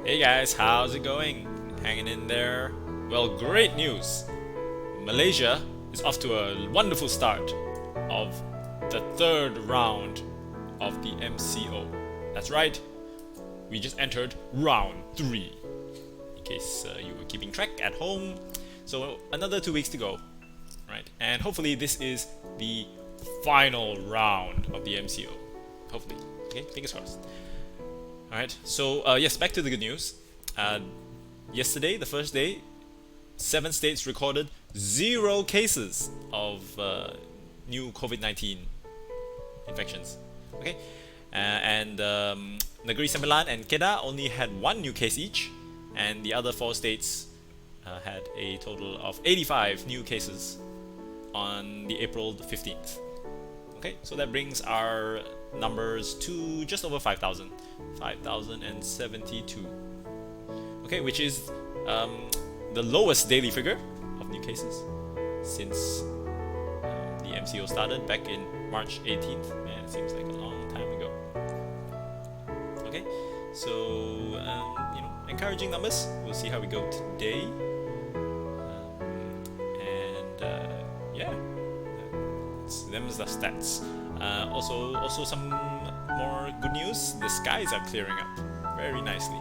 Hey guys, how's it going? Hanging in there? Well, great news! Malaysia is off to a wonderful start of the third round of the MCO. That's right, we just entered round 3. In case you were keeping track at home. So, another 2 weeks to go, right? And hopefully, this is the final round of the MCO. Hopefully, okay? Fingers crossed. Alright, so yes, back to the good news. Yesterday, the first day, 7 states recorded 0 cases of new COVID-19 infections. Okay, and Negeri Sembilan and Kedah only had 1 new case each, and the other 4 states had a total of 85 new cases on the April 15th. Okay, so that brings our numbers to just over 5,000. 5,072. Okay, which is the lowest daily figure of new cases since the MCO started back in March 18th. Man, it seems like a long time ago. Okay, so encouraging numbers. We'll see how we go today. Yeah, them's the stats. Also some more good news. The skies are clearing up very nicely.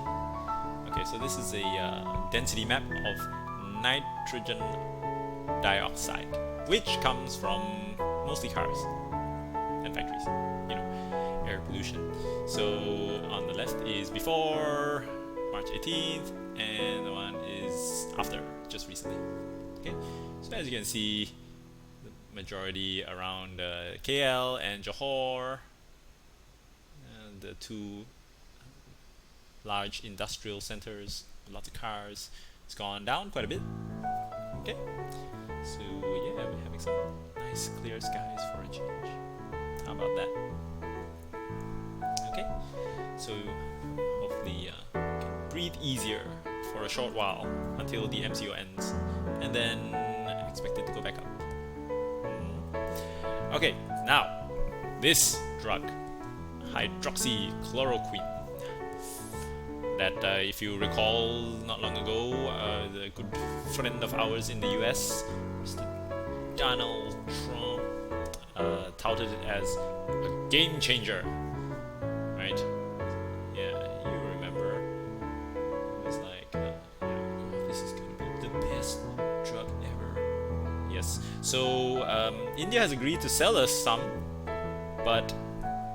Okay, so this is a density map of nitrogen dioxide, which comes from mostly cars and factories. Air pollution. So on the left is before March 18th, and the one is after, just recently. Okay, so as you can see, majority around KL and Johor, and the 2 large industrial centers, lots of cars. It's gone down quite a bit. Okay, so yeah, we're having some nice clear skies for a change. How about that? Okay, so hopefully we can breathe easier for a short while until the MCO ends, and then expect it to go back up. Okay, now this drug, hydroxychloroquine, that if you recall not long ago, the good friend of ours in the US, Mr. Donald Trump, touted it as a game changer, right? Yeah, you remember. It was like, this is gonna be the best drug ever. Yes. So India has agreed to sell us some, but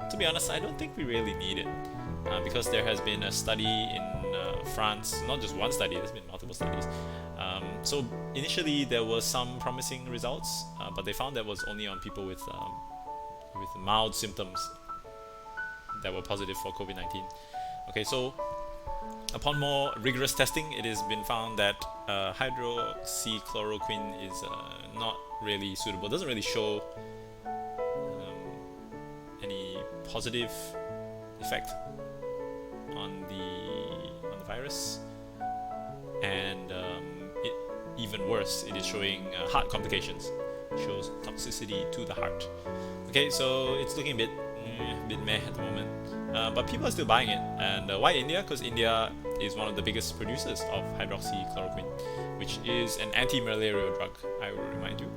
to be honest, I don't think we really need it, because there has been a study in France, not just one study, there's been multiple studies. So initially there were some promising results, but they found that was only on people with mild symptoms that were positive for COVID-19. Okay, so upon more rigorous testing, it has been found that hydroxychloroquine is not really suitable. It doesn't really show any positive effect on the virus, and even worse, it is showing heart complications. It shows toxicity to the heart. Okay, so it's looking a bit meh at the moment. But people are still buying it. And why India? Because India is one of the biggest producers of hydroxychloroquine, which is an anti-malarial drug, I will remind you.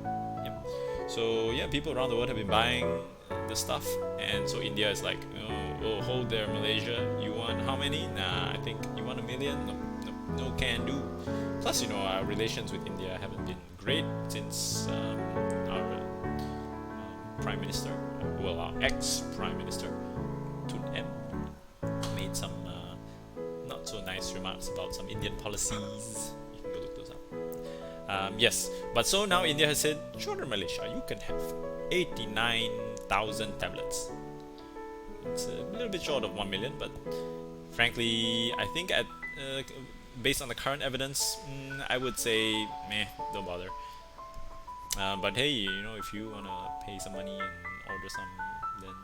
Yep. So yeah, people around the world have been buying the stuff, and so India is like, oh, hold there, Malaysia. You want how many? Nah, I think you want 1 million? No can do. Plus, our relations with India haven't been great since our Prime Minister, our ex-Prime Minister, Tun M, made some not so nice remarks about some Indian policies. You can go look those up. Yes, but so now India has said, sure, Malaysia, you can have 89,000 tablets. It's a little bit short of 1 million, but frankly, I think based on the current evidence, I would say, meh, don't bother. But hey, if you wanna pay some money and order some, then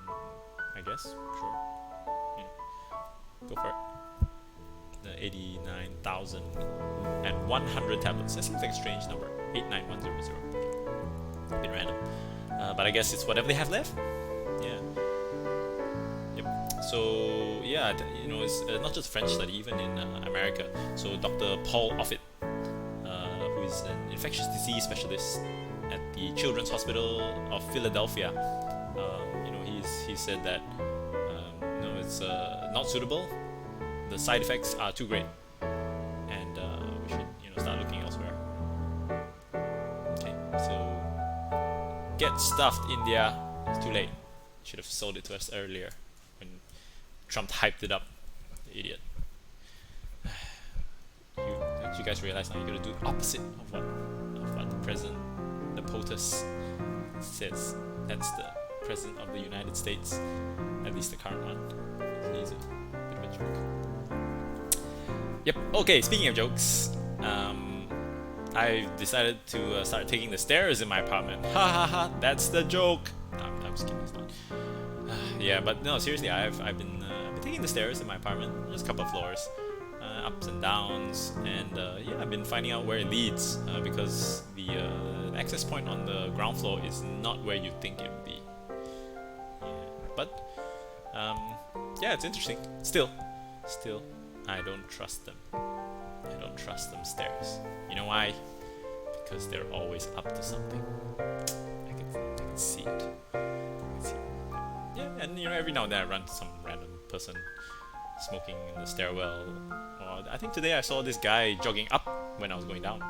I guess, sure, go for it. The 89,100 tablets. That seems like a strange number. 89100. A bit random. But I guess it's whatever they have left. Yeah. Yep. So yeah, you know, it's not just a French study, even in America. So Dr. Paul Offit, who is an infectious disease specialist at the Children's Hospital of Philadelphia, you know, he said that no, it's not suitable. The side effects are too great, and we should, you know, start looking elsewhere. Okay, so get stuffed, India. It's too late. Should have sold it to us earlier when Trump hyped it up. The idiot. You guys realize now you're gonna do the opposite of what the president, the POTUS, says. That's the president of the United States, at least the current one. He's a bit of a joke. Yep. Okay. Speaking of jokes, I decided to start taking the stairs in my apartment. Ha ha ha! That's the joke. No, I'm just kidding. It's not. Yeah, but no, seriously, I've been taking the stairs in my apartment, just a couple of floors, ups and downs, and yeah, I've been finding out where it leads, because the access point on the ground floor is not where you think it would be. Yeah, but yeah, it's interesting. Still, I don't trust them. I don't trust them stairs. You know why? Because they're always up to something. I can see it. Yeah, and you know, every now and then I run some random person smoking in the stairwell. Or I think today I saw this guy jogging up when I was going down.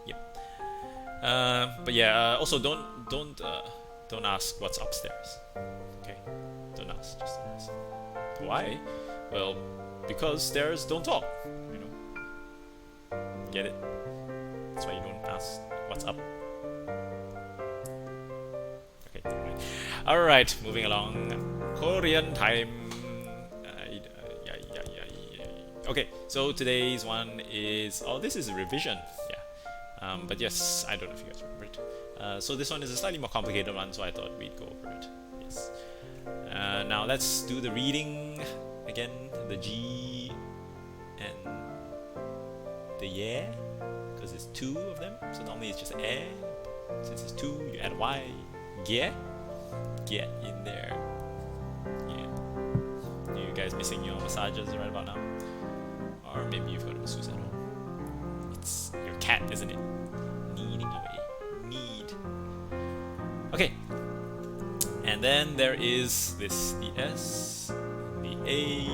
Yep. But yeah, also don't ask what's upstairs. Okay, don't ask. Just don't ask. Why? Well, because stairs don't talk. You know. Get it? That's why you don't ask what's up. Alright, moving along. Korean time. Okay, so today's one is... Oh, this is a revision. Yeah. But yes, I don't know if you guys remember it. So this one is a slightly more complicated one, so I thought we'd go over it. Yes. Now let's do the reading again. The G and the yeah, because there's two of them. So normally it's just a. Since it's two, you add y. Yeah. Get in there. Yeah. You guys missing your massages right about now? Or maybe you've got a masseuse at home. It's your cat, isn't it? Kneading away. Need. Okay. And then there is this, the S, the A,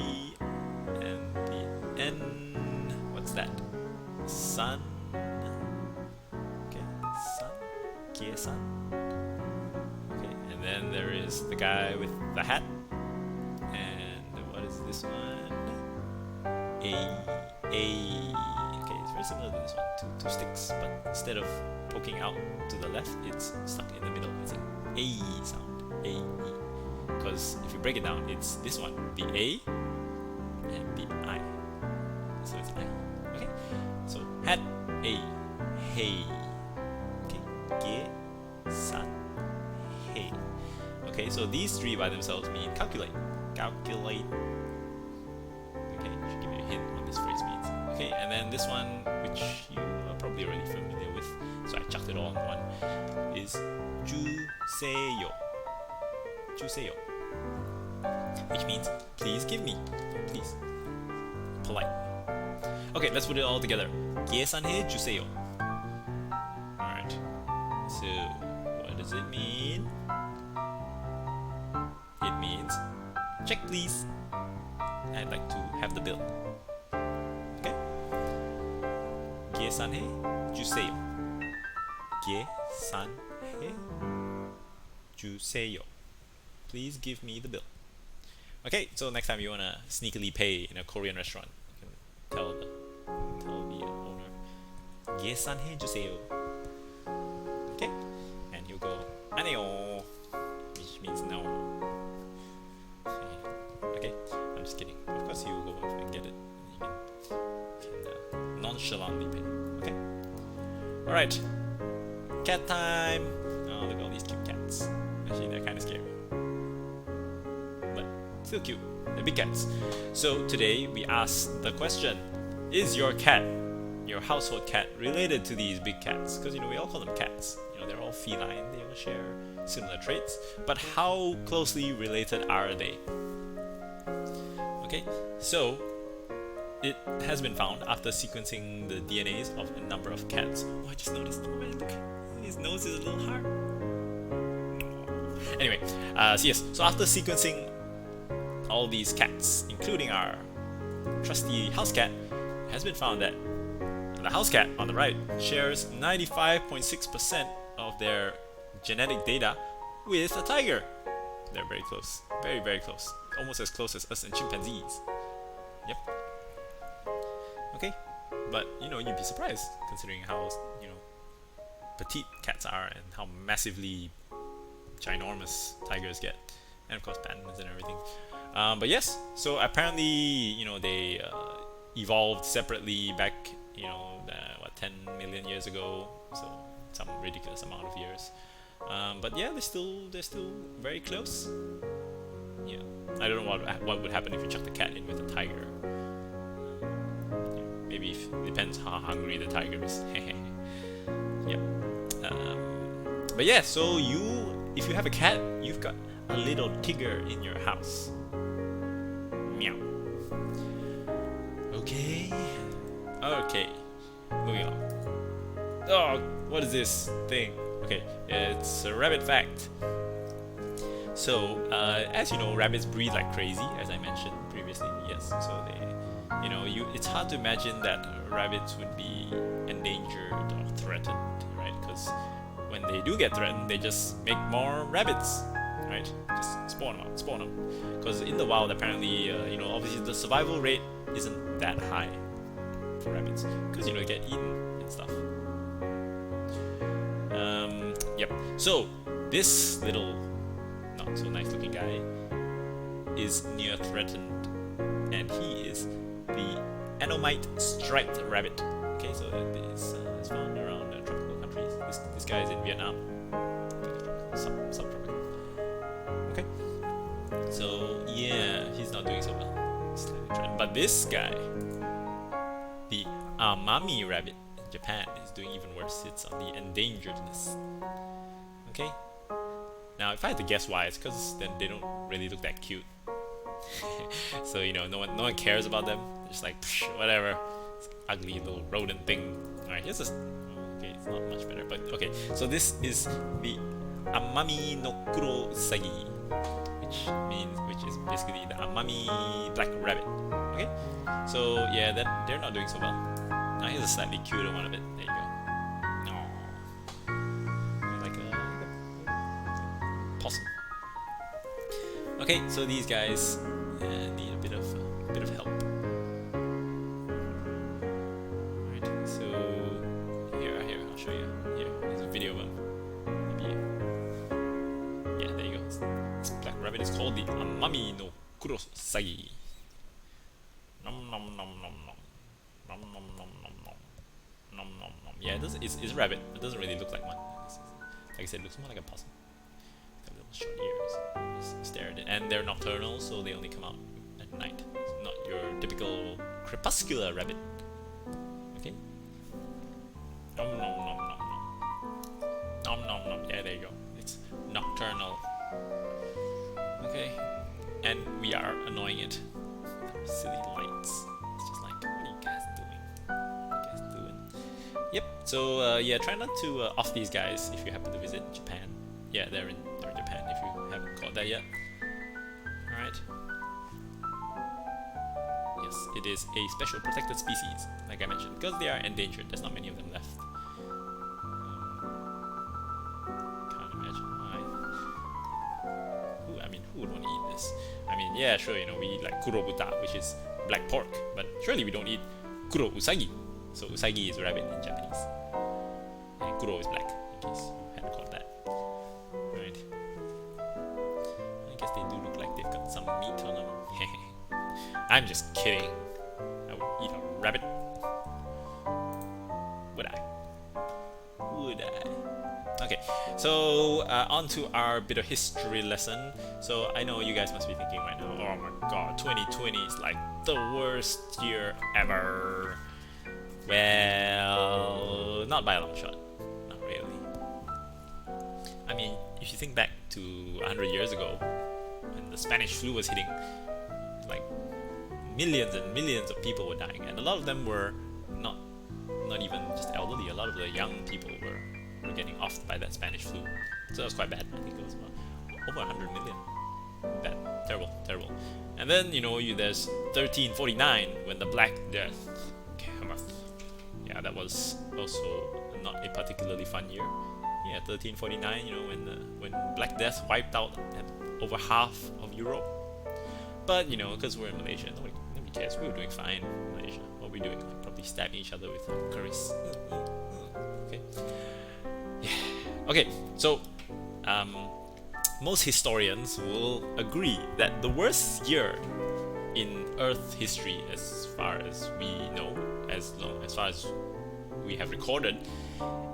and the N. What's that? Sun. Okay, sun. Kie-san. Then there is the guy with the hat, and what is this one? A. Okay, it's very similar to this one. Two sticks, but instead of poking out to the left, it's stuck in the middle. It's an A sound. A. Because if you break it down, it's this one, the A and the I. So it's I. Okay. So hat, A, hey. Okay. Ge, san. Okay, so these three by themselves mean calculate. Calculate. Okay, should give you a hint what this phrase means. Okay, and then this one, which you are probably already familiar with, so I chucked it all in one, is 주세요. 주세요. Which means please give me. Please. Polite. Okay, let's put it all together. 계산해 주세요. Alright. So, what does it mean? It means, check please. I'd like to have the bill. Okay? 계산해 주세요. 계산해 주세요. Please give me the bill. Okay, so next time you wanna sneakily pay in a Korean restaurant, you can tell the owner, 계산해 주세요. Okay? And he'll go, 아니요, which means no. Okay, I'm just kidding. Of course you will go and get it. You can nonchalantly pay. Okay. All right. Cat time. Oh, look at all these cute cats. Actually, they're kind of scary, but still cute. They're big cats. So today we asked the question: is your cat, your household cat, related to these big cats? Because we all call them cats. They're all feline. They all share similar traits. But how closely related are they? Okay, so it has been found after sequencing the DNAs of a number of cats. Oh, I just noticed. Oh man, look, his nose is a little hard. Anyway, so yes, so after sequencing all these cats, including our trusty house cat, it has been found that the house cat on the right shares 95.6% of their genetic data with a tiger. They're very close, very, very close, almost as close as us and chimpanzees. Yep. Okay, but you'd be surprised considering how petite cats are and how massively ginormous tigers get, and of course pandas and everything. But yes, so apparently they evolved separately back 10 million years ago, so some ridiculous amount of years. But yeah, they're still very close. Yeah, I don't know what would happen if you chuck the cat in with a tiger. Maybe it depends how hungry the tiger is. Yep. But yeah, so if you have a cat, you've got a little tigger in your house. Meow. Okay. Moving on. Oh, what is this thing? Okay, it's a rabbit fact. So, as you know, rabbits breed like crazy, as I mentioned previously. Yes, so they, it's hard to imagine that rabbits would be endangered or threatened, right? Because when they do get threatened, they just make more rabbits, right? Just spawn them. Because in the wild, apparently, obviously the survival rate isn't that high for rabbits, because they get eaten and stuff. Yep. So this little not so nice looking guy is near threatened, and he is the Amami striped rabbit. Okay, so this is found around tropical countries. This guy is in Vietnam, subtropical. Okay, so yeah, he's not doing so well. Slightly threatened. But this guy, the Amami rabbit in Japan, is doing even worse. It's on the endangered list. Okay. Now, if I had to guess why, it's because then they don't really look that cute. So no one cares about them. They're just like whatever, it's ugly little rodent thing. All right, here's this. Okay, it's not much better, but okay. So this is the Amami no Kuro Usagi, which is basically the Amami Black Rabbit. Okay, so yeah, they're not doing so well. Now here's a slightly cuter one of it. There you go. Possum. Okay, so these guys need a bit of help. Alright, so here, I'll show you. Here, there's a video of them. Maybe, yeah, there you go. This black rabbit is called the Amami no Kurosagi. Nom nom nom nom nom. Nom nom nom nom nom. Nom nom nom. Yeah, it's a rabbit. It doesn't really look like one. Like I said, it looks more like a possum. Short ears, just stare at it, and they're nocturnal, so they only come out at night. It's not your typical crepuscular rabbit. Okay. Nom nom nom nom nom. Nom nom nom. Yeah, there you go. It's nocturnal. Okay, and we are annoying it with silly lights. It's just like, what are you guys doing? Yep. So yeah, try not to off these guys if you happen to visit Japan. Yeah, they're in Japan if you haven't caught that yet. Alright. Yes, it is a special protected species, like I mentioned, because they are endangered. There's not many of them left. Can't imagine why. Who would want to eat this? Yeah, sure, we eat like kurobuta, which is black pork, but surely we don't eat kuro usagi. So usagi is rabbit in Japanese, and kuro is black, in case you hadn't caught that. Right. I guess they do look like they've got some meat on them. I'm just kidding. I would eat a rabbit. Would I? Okay, so on to our bit of history lesson. So I know you guys must be thinking right now, oh my god, 2020 is like the worst year ever. Well, not by a long shot. Not really. If you think back to 100 years ago, when the Spanish flu was hitting, like millions and millions of people were dying, and a lot of them were not even just elderly. A lot of the young people were getting offed by that Spanish flu. So that was quite bad. I think it was about over 100 million. Bad, terrible. And then there's 1349 when the Black Death came up. Yeah, that was also not a particularly fun year. Yeah, 1349. When Black Death wiped out over half of Europe. But because we're in Malaysia, nobody cares. We were doing fine in Malaysia. What were we doing? Like, probably stabbing each other with curries. Okay. Yeah. Okay. So, most historians will agree that the worst year in Earth history, as far as we know, as far as we have recorded,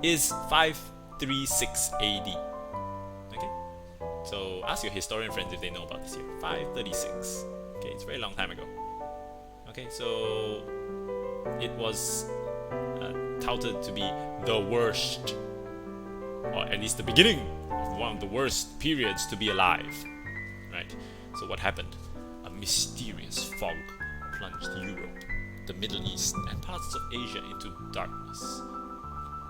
is 536 AD. Okay. So ask your historian friends if they know about this year. 536. Okay, it's a very long time ago. Okay, so it was touted to be the worst, or at least the beginning of one of the worst periods to be alive. Right? So what happened? A mysterious fog plunged Europe, the Middle East, and parts of Asia into darkness.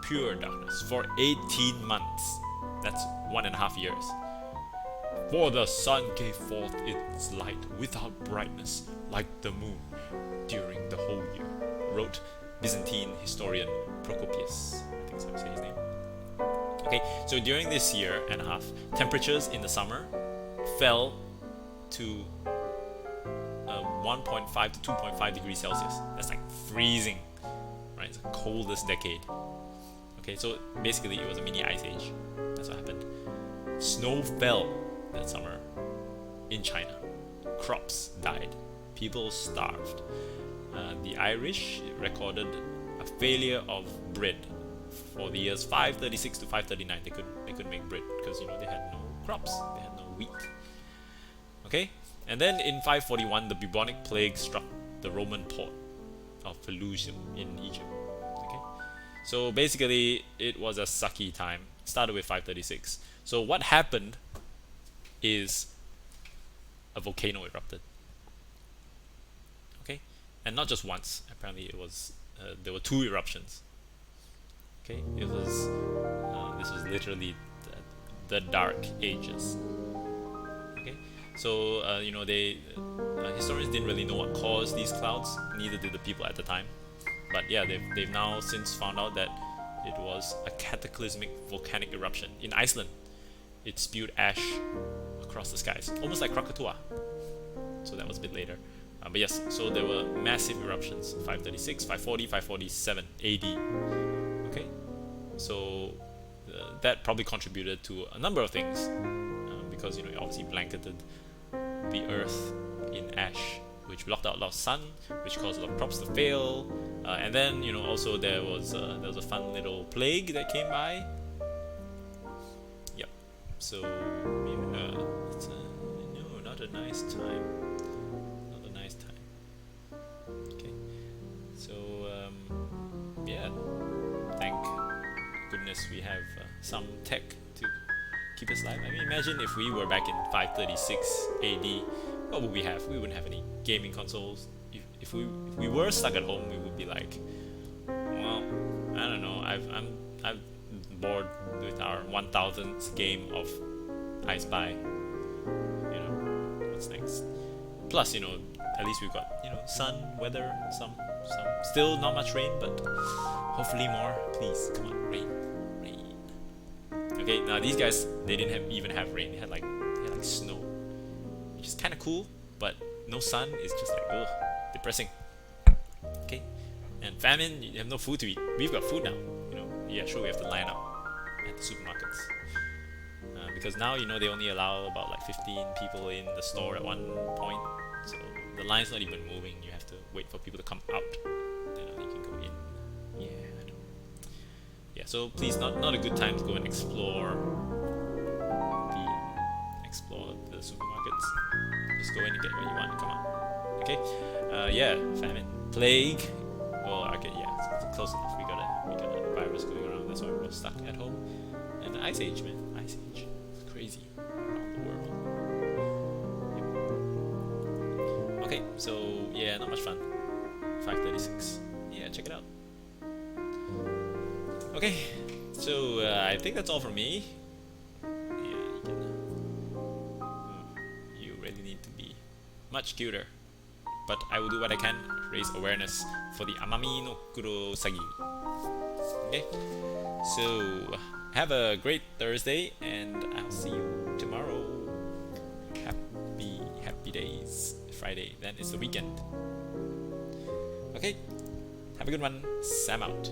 Pure darkness for 18 months. That's 1.5 years. For the sun gave forth its light without brightness, like the moon, during the whole year, wrote Byzantine historian Procopius. I think so I say his name. Okay, so during this year and a half, temperatures in the summer fell to 1.5 to 2.5 degrees Celsius. That's like freezing, right? It's the coldest decade. Okay, so basically it was a mini ice age. That's what happened. Snow fell that summer in China. Crops died. People starved. The Irish recorded a failure of bread for the years 536 to 539. They couldn't make bread because they had no crops. They had no wheat. Okay, and then in 541 the bubonic plague struck the Roman port of Pelusium in Egypt. Okay, so basically it was a sucky time. Started with 536. So what happened is a volcano erupted. Okay, and not just once. Apparently, it was there were 2 eruptions. Okay, it was this was literally the Dark Ages. Okay, so they historians didn't really know what caused these clouds. Neither did the people at the time. But yeah, they've now since found out that it was a cataclysmic volcanic eruption in Iceland. It spewed ash across the skies, almost like Krakatoa. So that was a bit later. But yes, so there were massive eruptions, 536, 540, 547 AD. Okay, so that probably contributed to a number of things, because it obviously blanketed the earth in ash, which blocked out a lot of sun, which caused a lot of crops to fail. And then also there was a fun little plague that came by. Yep. So yeah, it's not a nice time. Not a nice time. Okay. So yeah, thank goodness we have some tech to keep us alive. I mean, imagine if we were back in 536 AD. What would we have? We wouldn't have any gaming consoles. If we were stuck at home, we would be like, well, I don't know. I'm bored with our 1000th game of I Spy. What's next? Plus, at least we've got sun, weather, some still not much rain, but hopefully more. Please, come on, rain. Okay, now these guys, they didn't even have rain. They had like snow, which is kind of cool, but no sun is just like, ugh, depressing. Okay, and famine, you have no food to eat. We've got food now. Yeah, sure, we have to line up at the supermarkets, because now they only allow about like 15 people in the store at one point, so the line's not even moving. You have to wait for people to come out, then you can go in. Yeah, I know. Yeah, so please, not a good time to go and explore the supermarkets. Just go in and get what you want. Come on. Okay. Yeah, famine, plague. Well, okay, yeah, it's close enough. We got a virus going around. That's why we're all stuck at home. And the Ice Age, man. Ice Age. It's crazy around the world. Yep. Okay. So yeah, not much fun. 536. Yeah, check it out. Okay, so I think that's all from me. Yeah, you really need to be much cuter. But I will do what I can, raise awareness for the Amami no Kurosagi. Okay, so have a great Thursday, and I'll see you tomorrow. Happy days. Friday, then it's the weekend. Okay, have a good one. Sam out.